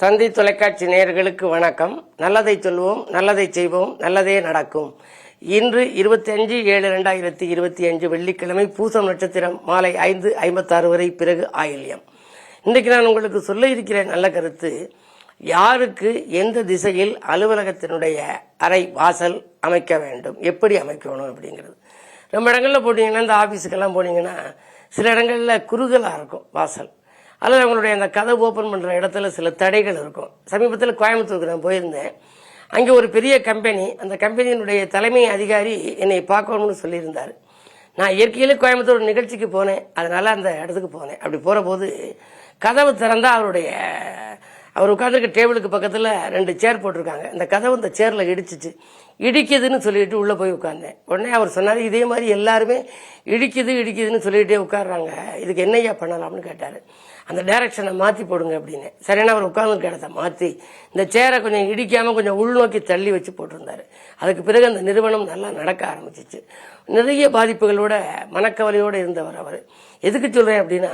தந்தி தொலைக்காட்சி நேயர்களுக்கு வணக்கம். நல்லதை சொல்வோம், நல்லதை செய்வோம், நல்லதே நடக்கும். இன்று 25/7/2025 வெள்ளிக்கிழமை, பூசம் நட்சத்திரம், மாலை 5:56 வரை, பிறகு ஆயில்யம். இன்றைக்கு நான் உங்களுக்கு சொல்ல இருக்கிற நல்ல கருத்து, யாருக்கு எந்த திசையில் அலுவலகத்தினுடைய அறை வாசல் அமைக்க வேண்டும், எப்படி அமைக்கணும் அப்படிங்கிறது. ரொம்ப இடங்களில் போனீங்கன்னா, இந்த ஆஃபீஸுக்கெல்லாம் போனீங்கன்னா சில இடங்களில் குறுகலாக இருக்கும் வாசல், அல்லது அவங்களுடைய அந்த கதவு ஓப்பன் பண்ணுற இடத்துல சில தடைகள் இருக்கும். சமீபத்தில் கோயம்புத்தூருக்கு நான் போயிருந்தேன். அங்கே ஒரு பெரிய கம்பெனி, அந்த கம்பெனியினுடைய தலைமை அதிகாரி என்னை பார்க்கணும்னு சொல்லியிருந்தார். நான் இயற்கையிலே கோயம்புத்தூர் நிகழ்ச்சிக்கு போனேன், அதனால் அந்த இடத்துக்கு போனேன். அப்படி போகிற போது கதவு திறந்தால் அவர் உட்காந்துருக்க டேபிளுக்கு பக்கத்தில் 2 சேர் போட்டிருக்காங்க. இந்த கதவு இந்த சேரில் இடிக்குதுன்னு சொல்லிட்டு உள்ளே போய் உட்கார்ந்தேன். உடனே அவர் சொன்னார், இதே மாதிரி எல்லாருமே இடிக்குதுன்னு சொல்லிகிட்டே உட்காடுறாங்க, இதுக்கு என்னையா பண்ணலாம்னு கேட்டார். அந்த டைரக்ஷனை மாற்றி போடுங்க அப்படின்னு. சரியான அவர் உட்கார்ந்துருக்க இடத்த மாற்றி இந்த சேரை கொஞ்சம் இடிக்காமல் கொஞ்சம் உள்நோக்கி தள்ளி வச்சு போட்டிருந்தாரு. அதுக்கு பிறகு அந்த நிறுவனம் நல்லா நடக்க ஆரம்பிச்சிச்சு. நிறைய பாதிப்புகளோட மனக்கவலையோடு இருந்தவர் அவர். எதுக்கு சொல்கிறேன் அப்படின்னா,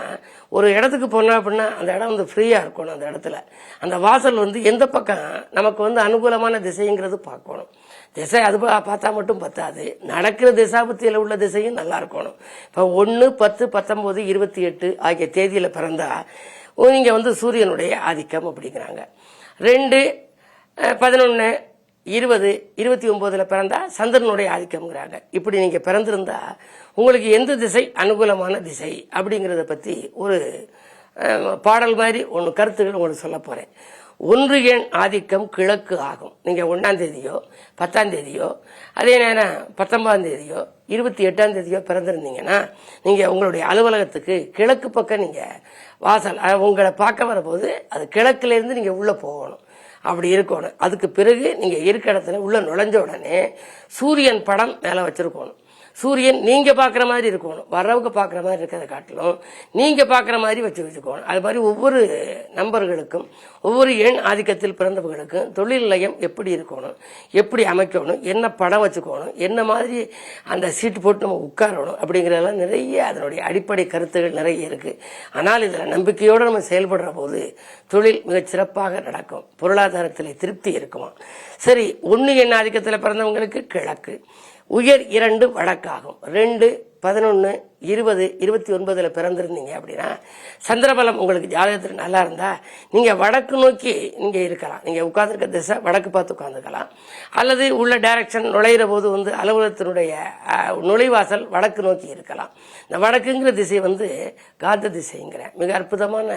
ஒரு இடத்துக்கு போனோம் அப்படின்னா அந்த இடம் ஃப்ரீயாக இருக்கணும். அந்த இடத்துல அந்த வாசல் எந்த பக்கம் நமக்கு அனுகூலமான திசைங்கிறது பார்க்கணும். திசை அது பார்த்தா மட்டும் பத்தாது, நடக்கிற திசாபுத்தியில் உள்ள திசையும் நல்லா இருக்கணும். இப்போ 1, 10, 19, 28 ஆகிய தேதியில் பிறந்தா நீங்க சூரியனுடைய ஆதிக்கம் அப்படிங்கிறாங்க. 2, 11, 20, 29 பிறந்தா சந்திரனுடைய ஆதிக்கம்ங்கிறாங்க. இப்படி நீங்க பிறந்திருந்தா உங்களுக்கு எந்த திசை அனுகூலமான திசை அப்படிங்கிறத பத்தி ஒரு பாடல் மாதிரி கருத்துக்கள் உங்களுக்கு சொல்ல போறேன். 1 எண் ஆதிக்கம் கிழக்கு ஆகும். நீங்க 1ஆம் தேதியோ 10ஆம் தேதியோ அதே நேரம் 19ஆம் தேதியோ 28ஆம் தேதியோ பிறந்திருந்தீங்கன்னா நீங்க உங்களுடைய அலுவலகத்துக்கு கிழக்கு பக்கம் நீங்க வாசல் உங்களை பார்க்க வரபோது அது கிழக்குல இருந்து நீங்க உள்ள போகணும். அப்படி இருக்கணும். அதுக்கு பிறகு நீங்க இருக்க இடத்துல உள்ள நுழைஞ்ச உடனே சூரியன் படம் மேல வச்சிருக்கணும். சூரியன் நீங்க பாக்குற மாதிரி இருக்கணும். வரவுக்கு பாக்குற மாதிரி இருக்கிறத காட்டிலும் நீங்க பாக்குற மாதிரி வச்சுக்கணும். அது மாதிரி ஒவ்வொரு நம்பர்களுக்கும், ஒவ்வொரு எண் ஆதிக்கத்தில் பிறந்தவர்களுக்கும் தொழில் நிலையம் எப்படி இருக்கணும், எப்படி அமைக்கணும், என்ன படம் வச்சுக்கணும், என்ன மாதிரி அந்த சீட்டு போட்டு நம்ம உட்காரணும் அப்படிங்கிறதெல்லாம் நிறைய அதனுடைய அடிப்படை கருத்துகள் நிறைய இருக்கு. ஆனால் இதுல நம்பிக்கையோடு நம்ம செயல்படுற போது தொழில் மிகச் சிறப்பாக நடக்கும், பொருளாதாரத்தில் திருப்தி இருக்குமா. சரி, 1 எண் ஆதிக்கத்தில் பிறந்தவங்களுக்கு கிழக்கு, உயர் 2 வடக்காகும். 2, 11, 20, 29 பிறந்திருந்தீங்க அப்படின்னா சந்திரபலம் உங்களுக்கு ஜாதகத்தில் நல்லா இருந்தா நீங்க வடக்கு நோக்கி நீங்க இருக்கலாம். நீங்க உட்கார்ந்துருக்க திசை வடக்கு பார்த்து உட்கார்ந்துக்கலாம். அல்லது உள்ள டைரக்ஷன் நுழையிற போது அலுவலகத்தினுடைய நுழைவாசல் வடக்கு நோக்கி இருக்கலாம். இந்த வடக்குங்கிற திசை காந்த திசைங்கிற மிக அற்புதமான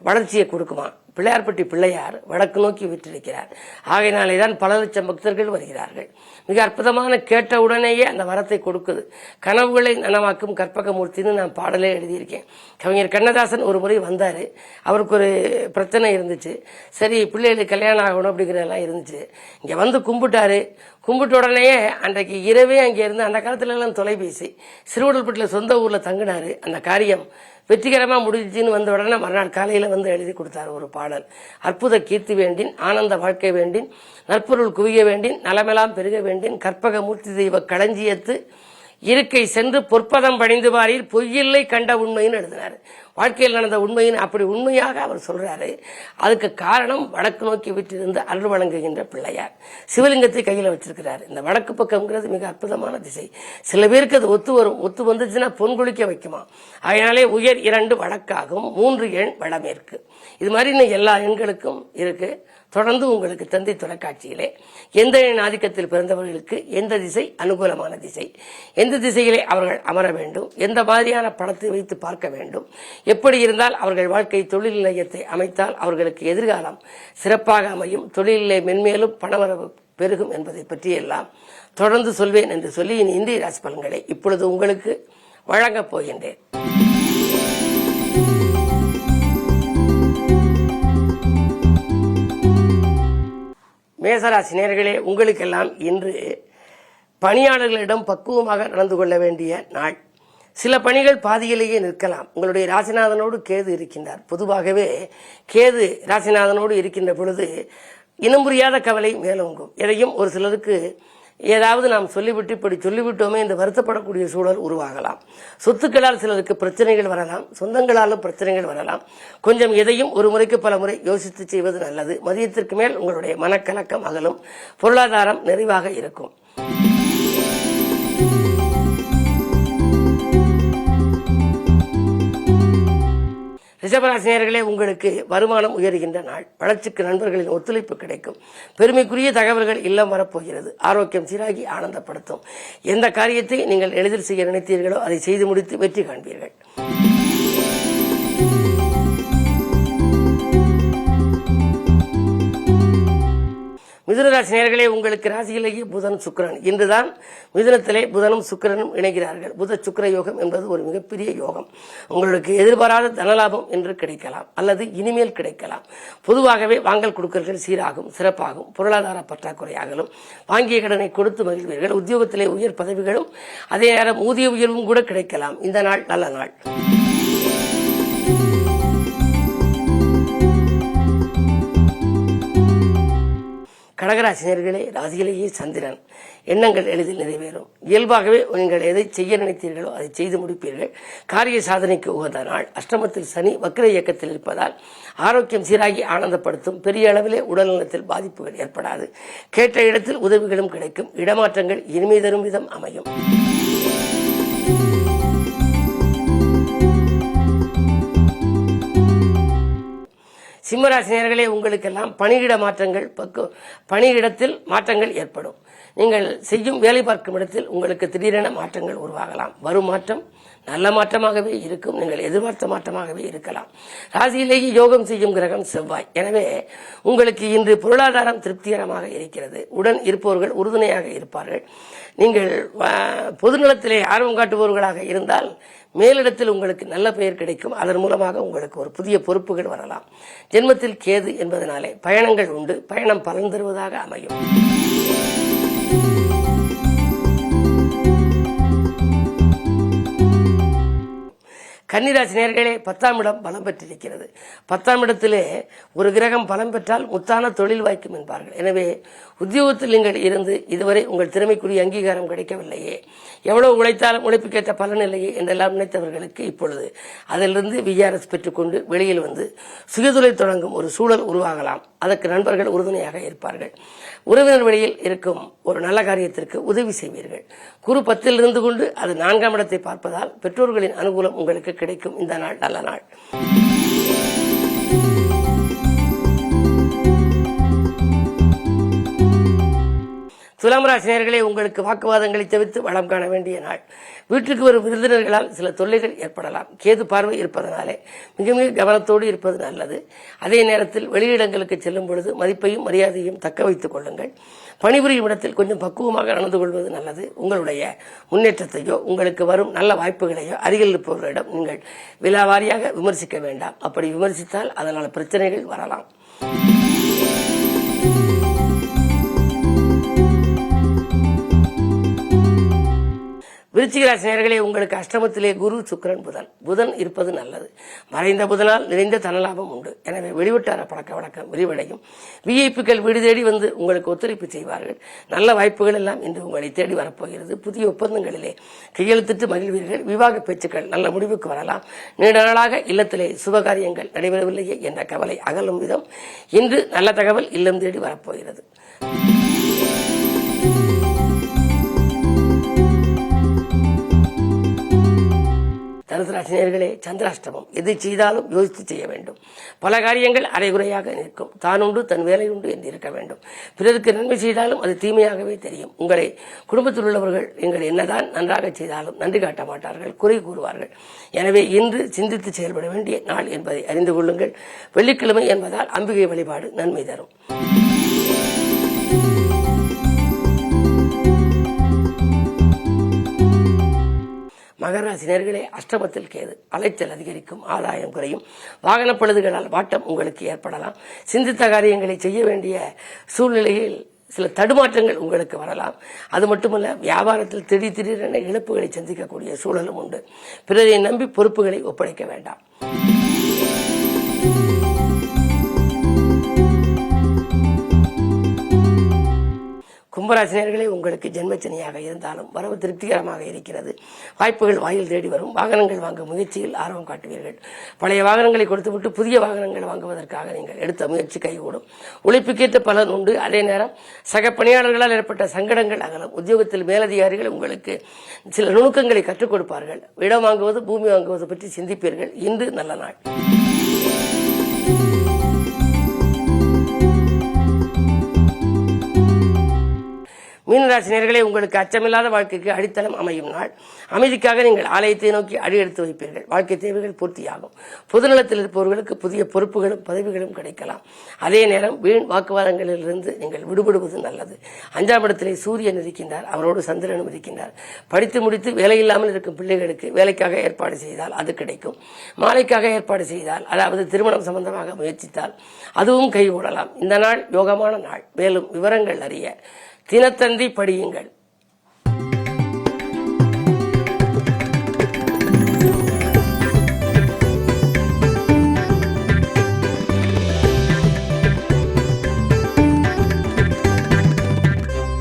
வளர்ச்சியை கொடுக்குமா. பிள்ளையார்பட்டி பிள்ளையார் வடக்கு நோக்கி விட்டிருக்கிறார். ஆகையினாலே தான் பல லட்சம் பக்தர்கள் வருகிறார்கள். மிக அற்புதமான கேட்ட உடனேயே அந்த வரத்தை கொடுக்குது. கனவுகளை நனவாக்கும் கற்பகமூர்த்தின்னு நான் பாடலே எழுதியிருக்கேன். கவிஞர் கண்ணதாசன் ஒரு முறை வந்தார். அவருக்கு ஒரு பிரச்சனை இருந்துச்சு. சரி, பிள்ளைகளுக்கு கல்யாணம் ஆகணும் அப்படிங்கிறதெல்லாம் இருந்துச்சு. இங்கே கும்பிட்டாரு. கும்பிட்ட உடனேயே அன்றைக்கு இரவே அங்கே இருந்து, அந்த காலத்துல எல்லாம் தொலைபேசி, சிறுவடல்பட்டில் சொந்த ஊரில் தங்கினாரு. அந்த காரியம் வெற்றிகரமா முடிஞ்சுன்னு வந்த உடனே மறுநாள் காலையில எழுதி கொடுத்தாரு ஒரு பாடல். அற்புத கீர்த்தி வேண்டின், ஆனந்த வாழ்க்கை வேண்டின், நற்பொருள் குவிய வேண்டின், நலமெல்லாம் பெருக வேண்டின், கற்பகமூர்த்தி தெய்வ களஞ்சியத்து இருக்கை சென்று பொற்பதம் பணிந்து வாரில் பொய்யில்லை கண்ட உண்மைன்னு எழுதினாரு. வாழ்க்கையில் நடந்த உண்மையின் அப்படி உண்மையாக அவர் சொல்றாரு. அதுக்கு காரணம் வடக்கு நோக்கி விட்டிருந்து அருள் வழங்குகின்ற பிள்ளையார் சிவலிங்கத்தை கையில வச்சிருக்கிறார். இந்த வடக்கு பக்கம்ங்கிறது மிக அற்புதமான திசை. சில பேருக்கு அது ஒத்து வரும். ஒத்து வந்துச்சுன்னா பொன் குளிக்க வைக்குமா. அதனாலே உயர் 2 வடக்காகும், 3 எண் வடமேற்கு. இது மாதிரி இன்னும் எல்லா எண்களுக்கும் இருக்கு. தொடர்ந்து உங்களுக்கு தந்தி தொலைக்காட்சியிலே எந்த எண் ஆதிக்கத்தில் பிறந்தவர்களுக்கு எந்த திசை அனுகூலமான திசை, எந்த திசையிலே அவர்கள் அமர வேண்டும், எந்த மாதிரியான படத்தை வைத்து பார்க்க வேண்டும், எப்படி இருந்தால் அவர்கள் வாழ்க்கை தொழில் நிலையத்தை அமைத்தால் அவர்களுக்கு எதிர்காலம் சிறப்பாக அமையும், தொழிலே மென்மேலும் பணவரவு பெருகும் என்பதை பற்றியெல்லாம் தொடர்ந்து சொல்வேன் என்று சொல்லி இந்திய ராசி பலன்களை இப்பொழுது உங்களுக்கு வழங்கப் போகின்றேன். மேசராசி நேயர்களே, உங்களுக்கெல்லாம் இன்று பணியாளர்களிடம் பக்குவமாக நடந்து கொள்ள வேண்டிய நாள். சில பணிகள் பாதியிலேயே நிற்கலாம். உங்களுடைய ராசிநாதனோடு கேது இருக்கின்றார். பொதுவாகவே கேது ராசிநாதனோடு இருக்கின்ற பொழுது இனம் புரியாத கவலை மேலோங்கும். எதையும் ஒரு சிலருக்கு ஏதாவது நாம் சொல்லிவிட்டு இப்படி சொல்லிவிட்டோமே என்று வருத்தப்படக்கூடிய சூழல் உருவாகலாம். சொத்துக்களால் சிலருக்கு பிரச்சனைகள் வரலாம், சொந்தங்களாலும் பிரச்சனைகள் வரலாம். கொஞ்சம் எதையும் ஒரு முறைக்கு பல முறை யோசித்து செய்வது நல்லது. மதியத்திற்கு மேல் உங்களுடைய மனக்கலக்கம் அகலும், பொருளாதாரம் நிறைவாக இருக்கும். ரிஷபராசினியர்களே, உங்களுக்கு வருமானம் உயர்கின்ற நாள். வளர்ச்சிக்கு நண்பர்களின் ஒத்துழைப்பு கிடைக்கும். பெருமைக்குரிய தகவல்கள் இல்லம் வரப்போகிறது. ஆரோக்கியம் சீராகி ஆனந்தப்படுத்தும். எந்த காரியத்தை நீங்கள் எளிதில் செய்ய நினைத்தீர்களோ அதை செய்து முடித்து வெற்றி காண்பீர்கள். மிதுனராசி நேயர்களே, உங்களுக்கு ராசியிலேயே புதன் சுக்கிரன். இன்றுதான் மிதுனத்திலே புதனும் சுக்கிரனும் இணைகிறார்கள். புத சுக்கிர யோகம் என்பது ஒரு மிகப்பெரிய யோகம். உங்களுக்கு எதிர்பாராத தனலாபம் என்று கிடைக்கலாம் அல்லது இனிமேல் கிடைக்கலாம். பொதுவாகவே வாங்கல் கொடுக்கல்கள் சீராகும், சிறப்பாகும். பொருளாதார பற்றாக்குறையாகலும் வாங்கிய கடனை கொடுத்து மகிழ்வீர்கள். உத்தியோகத்திலே உயர் பதவிகளும் அதே நேரம் ஊதிய உயர்வும் கூட கிடைக்கலாம். இந்த நாள் நல்ல நாள். கடகராசினியர்களே, ராசியிலேயே சந்திரன். எண்ணங்கள் எளிதில் நிறைவேறும். இயல்பாகவே நீங்கள் எதை செய்ய நினைத்தீர்களோ அதை செய்து முடிப்பீர்கள். காரிய சாதனைக்கு உகந்த நாள். அஷ்டமத்தில் சனி வக்ர இயக்கத்தில் இருப்பதால் ஆரோக்கியம் சீராகி ஆனந்தப்படுத்தும். பெரிய அளவிலே உடல்நலத்தில் பாதிப்புகள் ஏற்படாது. கேட்ட இடத்தில் உதவிகளும் கிடைக்கும். இடமாற்றங்கள் இனிமை தரும் விதம் அமையும். சிம்மராசினியர்களே, உங்களுக்கெல்லாம் பணியிட மாற்றங்கள் பணியிடத்தில் மாற்றங்கள் ஏற்படும். நீங்கள் செய்யும் வேலை பார்க்கும் இடத்தில் உங்களுக்கு திடீரென மாற்றங்கள் உருவாகலாம். வரும் மாற்றம் நல்ல மாற்றமாகவே இருக்கும். நீங்கள் எதிர்பார்த்த மாற்றமாகவே இருக்கலாம். ராசியிலேயே யோகம் செய்யும் கிரகம் செவ்வாய். எனவே உங்களுக்கு இன்று பொருளாதாரம் திருப்திகரமாக இருக்கிறது. உடன் இருப்பவர்கள் உறுதுணையாக இருப்பார்கள். நீங்கள் பொதுநலத்திலே ஆர்வம் காட்டுபவர்களாக இருந்தால் மேலிடத்தில் உங்களுக்கு நல்ல பெயர் கிடைக்கும். அதன் மூலமாக உங்களுக்கு ஒரு புதிய பொறுப்புகள் வரலாம். ஜென்மத்தில் கேது என்பதனாலே பயணங்கள் உண்டு. பயணம் பலன் தருவதாக அமையும். கன்னிராசி நேயர்களே, 10ஆம் இடம் பலம் பெற்றிருக்கிறது. 10ஆம் இடத்திலே ஒரு கிரகம் பலம் பெற்றால் முத்தான தொழில் வாய்க்கும் என்பார்கள். எனவே உத்தியோகத்தில் நீங்கள் இருந்து இதுவரை உங்கள் திறமைக்குரிய அங்கீகாரம் கிடைக்கவில்லையே, எவ்வளவு உழைத்தாலும் உழைப்புக்கேற்ற பலன் இல்லையே என்றெல்லாம் நினைத்தவர்களுக்கு இப்பொழுது அதிலிருந்து விஆர்எஸ் பெற்றுக்கொண்டு வெளியில் வந்து சுயதொழில் தொடங்கும் ஒரு சூழல் உருவாகலாம். அதற்கு நண்பர்கள் உறுதுணையாக இருப்பார்கள். உறவினர் வழியில் இருக்கும் ஒரு நல்ல காரியத்திற்கு உதவி செய்வீர்கள். குரு 10ல் இருந்து கொண்டு அது 4ஆம் இடத்தை பார்ப்பதால் பெற்றோர்களின் அனுகூலம் உங்களுக்கு கிடைக்கும். இந்த நாள் நல்ல நாள். துலாம் ராசி நேயர்களே, உங்களுக்கு வாக்குவாதங்களை தவிர்த்து வளம் காண வேண்டிய நாள். வீட்டுக்கு வரும் விருந்தினர்களால் சில தொல்லைகள் ஏற்படலாம். கேது பார்வை இருப்பதனாலே மிக மிக கவனத்தோடு இருப்பது நல்லது. அதே நேரத்தில் வெளியிடங்களுக்கு செல்லும் பொழுது மதிப்பையும் மரியாதையும் தக்க வைத்துக் கொள்ளுங்கள். பணிபுரியும் இடத்தில் கொஞ்சம் பக்குவமாக நடந்து கொள்வது நல்லது. உங்களுடைய முன்னேற்றத்தையோ உங்களுக்கு வரும் நல்ல வாய்ப்புகளையோ அருகில் இருப்பவர்களிடம் நீங்கள் விலாவாரியாக விமர்சிக்க வேண்டாம். அப்படி விமர்சித்தால் அதனால் பிரச்சனைகள் வரலாம். விருச்சிக ராசி நேயர்களே, உங்களுக்கு அஷ்டமத்திலே குரு சுக்கிரன் புதன் இருப்பது நல்லது. மறைந்த புதனால் நிறைந்த தனலாபம் உண்டு. எனவே வெளிவட்டார பழக்க வழக்கம் விரிவடையும். விஐபிக்கள் வீடு தேடி வந்து உங்களுக்கு ஒத்துழைப்பு செய்வார்கள். நல்ல வாய்ப்புகள் எல்லாம் இன்று உங்களை தேடி வரப்போகிறது. புதிய ஒப்பந்தங்களிலே கையெழுத்திட்டு மகிழ்வீர்கள். விவாக பேச்சுக்கள் நல்ல முடிவுக்கு வரலாம். நீண்ட நாளாக இல்லத்திலே சுபகாரியங்கள் நடைபெறவில்லையே என்ற கவலை அகலும் விதம் இன்று நல்ல தகவல் இல்லம் தேடி வரப்போகிறது. தனுசு ராசி நேயர்களே, சந்திராஷ்டமம். எது செய்தாலும் யோசித்து செய்ய வேண்டும். பல காரியங்கள் அரைகுறையாக நிற்கும். தான் உண்டு தன் வேலை உண்டு என்று இருக்க வேண்டும். பிறருக்கு நன்மை செய்தாலும் அது தீமையாகவே தெரியும். உங்களை குடும்பத்தில் உள்ளவர்கள் நீங்கள் என்னதான் நன்றாக செய்தாலும் நன்றி காட்ட மாட்டார்கள், குறை கூறுவார்கள். எனவே இன்று சிந்தித்து செயல்பட வேண்டிய நாள் என்பதை அறிந்து கொள்ளுங்கள். வெள்ளிக்கிழமை என்பதால் அம்பிகை வழிபாடு நன்மை தரும். மகர ராசி நேயர்களே, அஷ்டமத்தில் கேது. அலைச்சல் அதிகரிக்கும், ஆதாயம் குறையும். வாகன பழுதுகளால் வாட்டம் உங்களுக்கு ஏற்படலாம். சிந்தித்த காரியங்களை செய்ய வேண்டிய சூழ்நிலையில் சில தடுமாற்றங்கள் உங்களுக்கு வரலாம். அது மட்டுமல்ல, வியாபாரத்தில் திடீரென இழப்புகளை சந்திக்கக்கூடிய சூழலும் உண்டு. பிறரை நம்பி பொறுப்புகளை ஒப்படைக்க வேண்டாம். கும்பராசினியர்களே, உங்களுக்கு ஜென்மச்சனியாக இருந்தாலும் வரவு திருப்திகரமாக இருக்கிறது. வாய்ப்புகள் வாயில் தேடி வரும். வாகனங்கள் வாங்க முயற்சியில் ஆர்வம் காட்டுவீர்கள். பழைய வாகனங்களை கொடுத்துவிட்டு புதிய வாகனங்கள் வாங்குவதற்காக நீங்கள் எடுத்த முயற்சி கைகூடும். உழைப்புக்கேற்ற பலன் உண்டு. அதே நேரம் சக பணியாளர்களால் ஏற்பட்ட சங்கடங்கள் அகலும். உத்தியோகத்தில் மேலதிகாரிகள் உங்களுக்கு சில நுணுக்கங்களை கற்றுக் கொடுப்பார்கள். இடம் வாங்குவது, பூமி வாங்குவது பற்றி சிந்திப்பீர்கள். இன்று நல்ல நாள். மீனராசினியர்களே, உங்களுக்கு அச்சமில்லாத வாழ்க்கைக்கு அடித்தளம் அமையும் நாள். அமைதிக்காக நீங்கள் ஆலயத்தை நோக்கி அடி எடுத்து வைப்பீர்கள். வாழ்க்கை தேவைகள் பூர்த்தியாகும். பொதுநலத்தில் இருப்பவர்களுக்கு புதிய பொறுப்புகளும் பதவிகளும் கிடைக்கலாம். அதே நேரம் வீண் வாக்குவாதங்களிலிருந்து நீங்கள் விடுபடுவது நல்லது. 5ஆம் இடத்திலே சூரியன் இருக்கின்றார், அவரோடு சந்திரனும் இருக்கின்றார். படித்து முடித்து வேலையில்லாமல் இருக்கும் பிள்ளைகளுக்கு வேலைக்காக ஏற்பாடு செய்தால் அது கிடைக்கும். மாலைக்காக ஏற்பாடு செய்தால், அதாவது திருமணம் சம்பந்தமாக முயற்சித்தால் அதுவும் கைகூடலாம். இந்த நாள் யோகமான நாள். மேலும் விவரங்கள் அறிய தினத்தந்தி படியுங்கள்.